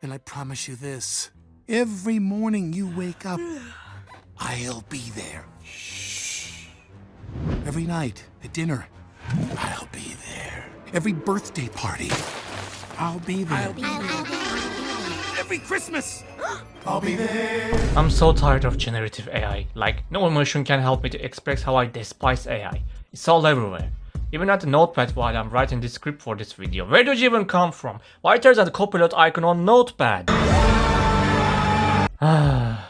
And I promise you this, every morning you wake up, I'll be there. Shh. Every night at dinner, I'll be there. Every birthday party, I'll be there. Every Christmas, I'll be there. I'm so tired of generative AI. Like, no emotion can help me to express how I despise AI. It's all everywhere. Even at the notepad while I'm writing this script for this video. Where did you even come from? Why there's a copilot icon on notepad?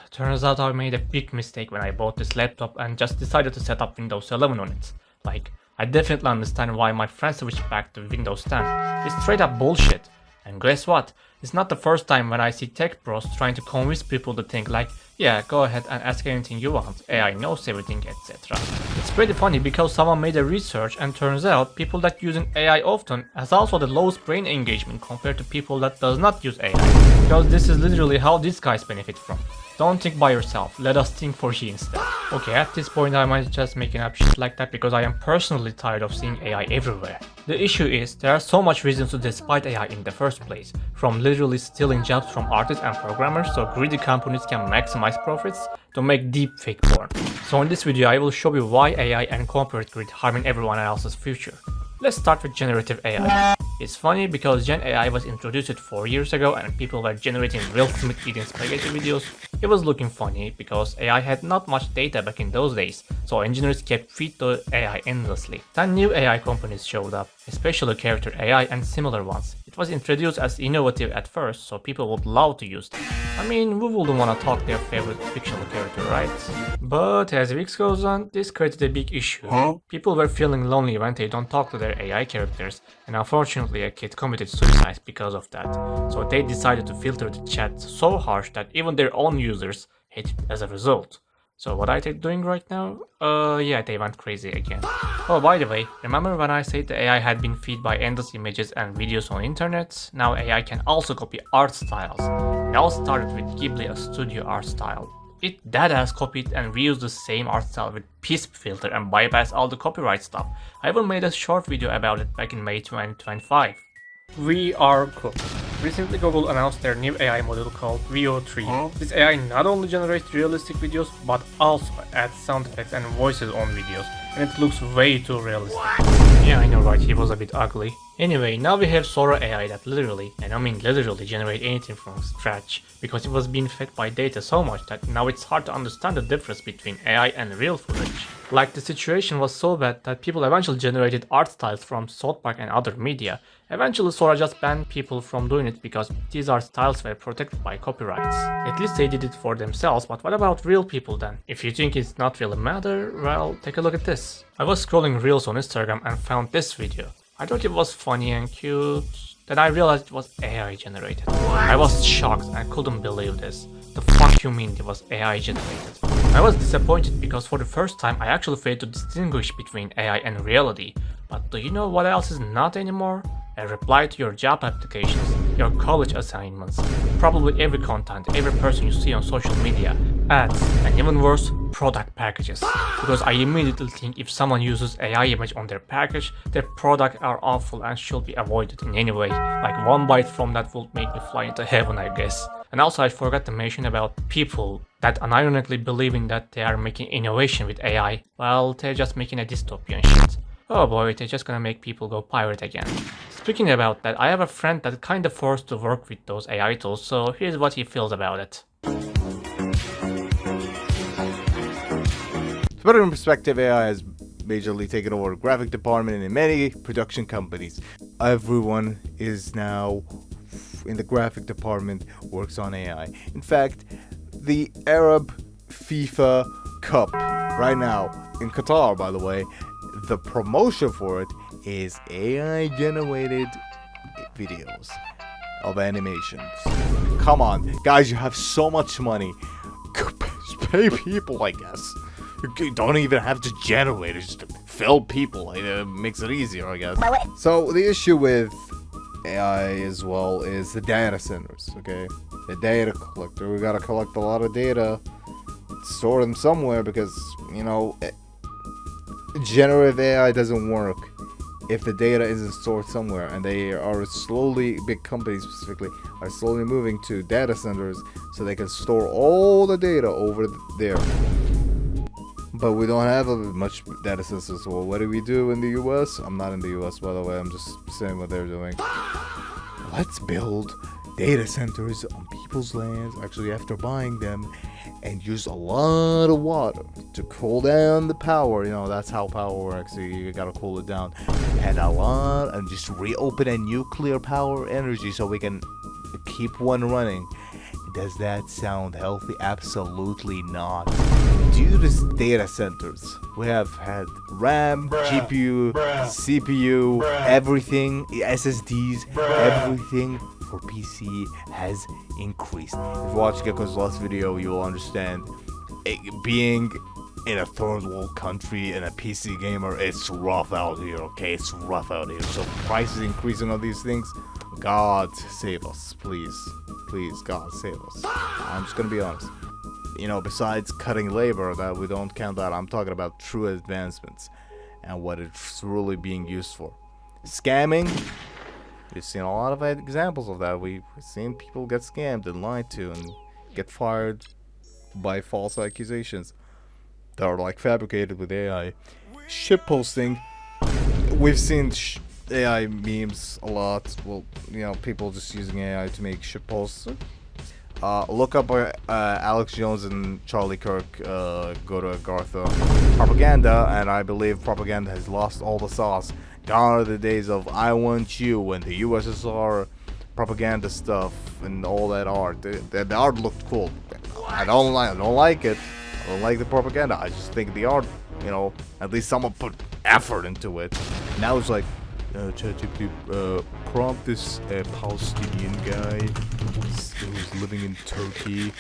Turns out I made a big mistake when I bought this laptop and just decided to set up Windows 11 on it. Like, I definitely understand why my friends switched back to Windows 10. It's straight up bullshit. And guess what? It's not the first time when I see tech pros trying to convince people to think like, yeah, go ahead and ask anything you want, AI knows everything, etc. It's pretty funny because someone made a research and turns out people that using AI often has also the lowest brain engagement compared to people that does not use AI. Because this is literally how these guys benefit from. Don't think by yourself, let us think for you instead. Okay, at this point I might just making up shit like that because I am personally tired of seeing AI everywhere. The issue is, there are so much reasons to despise AI in the first place, from literally stealing jobs from artists and programmers so greedy companies can maximize profits, to make deepfake porn. So in this video I will show you why AI and corporate greed harming everyone else's future. Let's start with generative AI. It's funny because Gen AI was introduced 4 years ago and people were generating Will Smith eating spaghetti videos. It was looking funny because AI had not much data back in those days, so engineers kept feed to AI endlessly. 10 new AI companies showed up, especially character AI and similar ones. It was introduced as innovative at first, so people would love to use them. I mean, who wouldn't want to talk their favorite fictional character, right? But as weeks goes on, this created a big issue. People were feeling lonely when they don't talk to their AI characters, and unfortunately a kid committed suicide because of that. So they decided to filter the chat so harsh that even their own users hate it as a result. So what are they doing right now? Yeah, they went crazy again. Oh, by the way, remember when I said the AI had been fed by endless images and videos on internet? Now AI can also copy art styles. It all started with Ghibli, a studio art style. It deadass copied and reused the same art style with PISP filter and bypassed all the copyright stuff. I even made a short video about it back in May 2025. We are cool. Recently Google announced their new AI model called VO3. This AI not only generates realistic videos but also adds sound effects and voices on videos, and it looks way too realistic. Yeah, I know, right, he was a bit ugly. Anyway, now we have Sora AI that literally, and I mean literally, generate anything from scratch, because it was being fed by data so much that now it's hard to understand the difference between AI and real footage. Like, the situation was so bad that people eventually generated art styles from South Park and other media. Eventually Sora just banned people from doing it because these art styles were protected by copyrights. At least they did it for themselves, but what about real people then? If you think it's not really matter, well, take a look at this. I was scrolling reels on Instagram and found this video. I thought it was funny and cute, then I realized it was AI generated. I was shocked and I couldn't believe this. The fuck you mean it was AI generated? I was disappointed because for the first time I actually failed to distinguish between AI and reality. But do you know what else is not anymore? A reply to your job applications, your college assignments, probably every content, every person you see on social media, ads, and even worse, product packages. Because I immediately think if someone uses AI image on their package, their products are awful and should be avoided in any way. Like one bite from that would make me fly into heaven, I guess. And also I forgot to mention about people that unironically believing that they are making innovation with AI, well, they're just making a dystopian shit. Oh boy, they're just gonna make people go pirate again. Speaking about that, I have a friend that kinda forced to work with those AI tools, so here's what he feels about it. To put it in perspective, AI has majorly taken over the graphic department in many production companies. Everyone is now in the graphic department works on AI. In fact, the Arab FIFA Cup right now in Qatar, by the way, the promotion for it is AI generated videos of animations. Come on, guys, you have so much money. Pay people, I guess. You don't even have to generate it, just fill people. It makes it easier, I guess. So the issue with AI as well is the data centers, okay? The data collector. We gotta collect a lot of data, store them somewhere because, you know, generative AI doesn't work if the data isn't stored somewhere, and they are slowly, big companies specifically, are slowly moving to data centers so they can store all the data over there. But we don't have much data centers, so what do we do in the US? I'm not in the US, by the way, I'm just saying what they're doing. Let's build data centers on people's lands, actually after buying them, and use a lot of water to cool down the power. You know, that's how power works. You gotta cool it down. And just reopen a nuclear power energy so we can keep one running. Does that sound healthy? Absolutely not. Due to data centers, we have had RAM, GPU, CPU, everything, SSDs, everything for PC has increased. If you watch Gekko's last video, you will understand. Being in a third world country and a PC gamer, it's rough out here, okay? It's rough out here. So prices increasing on these things. God save us, please. Please, God save us. I'm just gonna be honest. You know, besides cutting labor, that we don't count that, I'm talking about true advancements and what it's really being used for. Scamming, we've seen a lot of examples of that. We've seen people get scammed and lied to and get fired by false accusations that are like fabricated with AI. Shitposting, we've seen AI memes a lot. Well, you know, people just using AI to make shitposts. Look up Alex Jones and Charlie Kirk go to Agartha. Propaganda, and I believe propaganda has lost all the sauce. Gone are the days of I want you and the USSR propaganda stuff and all that art. The art looked cool. I don't like it. I don't like the propaganda. I just think the art, you know, at least someone put effort into it. Now it's like, ChatGPT, prompt this Palestinian guy who's living in Turkey,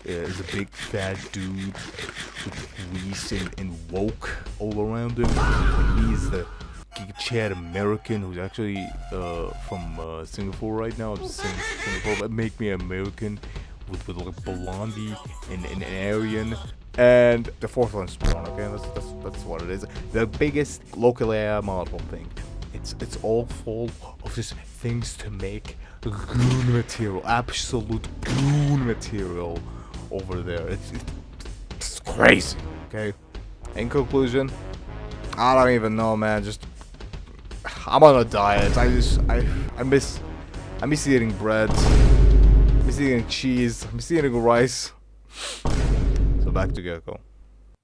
is a big fat dude with grease and woke all around him. And he's the Chad American who's actually from Singapore right now. I'm just saying Singapore, but make me American with like blondie and an Aryan. And the fourth one's porn, okay? That's what it is. The biggest local AI model thing. It's all full of just things to make goon material, absolute goon material over there. It's crazy, okay? In conclusion, I don't even know, man. Just I'm on a diet. I miss eating bread. I miss eating cheese. I miss eating rice. So back to Gekko.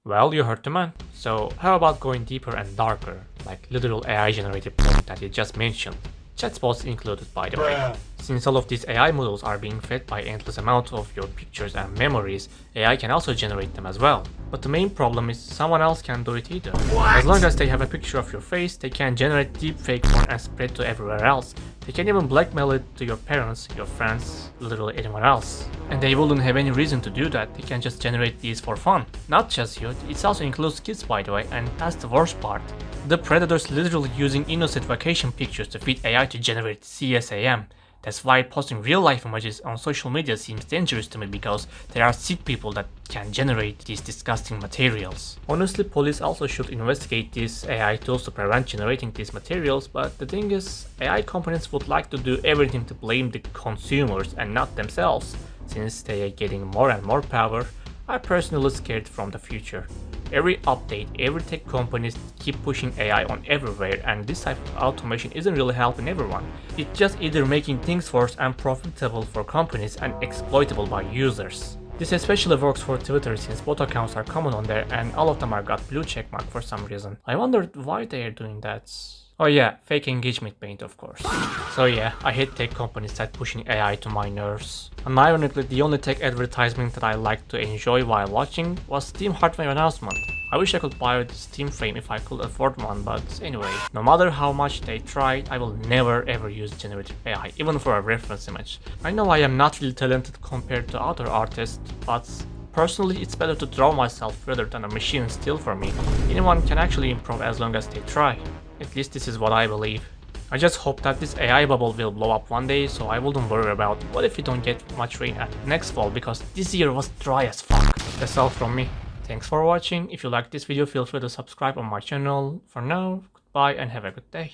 Well, you heard the man. So how about going deeper and darker, like literal AI generated porn that you just mentioned? Chatbots included, by the way. Since all of these AI models are being fed by endless amounts of your pictures and memories, AI can also generate them as well. But the main problem is someone else can't do it either. As long as they have a picture of your face, they can generate deepfake porn and spread to everywhere else. They can even blackmail it to your parents, your friends, literally anyone else. And they wouldn't have any reason to do that, they can just generate these for fun. Not just you, it also includes kids, by the way, and that's the worst part. The predators literally using innocent vacation pictures to feed AI to generate CSAM. That's why posting real life images on social media seems dangerous to me, because there are sick people that can generate these disgusting materials. Honestly, police also should investigate these AI tools to prevent generating these materials, but the thing is, AI companies would like to do everything to blame the consumers and not themselves. Since they are getting more and more power, I'm personally scared from the future. Every update, every tech companies keep pushing AI on everywhere, and this type of automation isn't really helping everyone. It's just either making things worse and profitable for companies and exploitable by users. This especially works for Twitter, since both accounts are common on there and all of them are got blue checkmark for some reason. I wondered why they are doing that. Oh yeah, fake engagement paint, of course. So yeah, I hate tech companies that pushing AI to my nerves. And ironically, the only tech advertisement that I liked to enjoy while watching was Steam hardware announcement. I wish I could buy the Steam frame if I could afford one, but anyway, no matter how much they try, I will never ever use generative AI, even for a reference image. I know I am not really talented compared to other artists, but personally it's better to draw myself rather than a machine steal for me. Anyone can actually improve as long as they try. At least this is what I believe. I just hope that this AI bubble will blow up one day, so I wouldn't worry about what if we don't get much rain at next fall, because this year was dry as fuck. That's all from me. Thanks for watching. If you liked this video, feel free to subscribe on my channel. For now, goodbye. Bye and have a good day.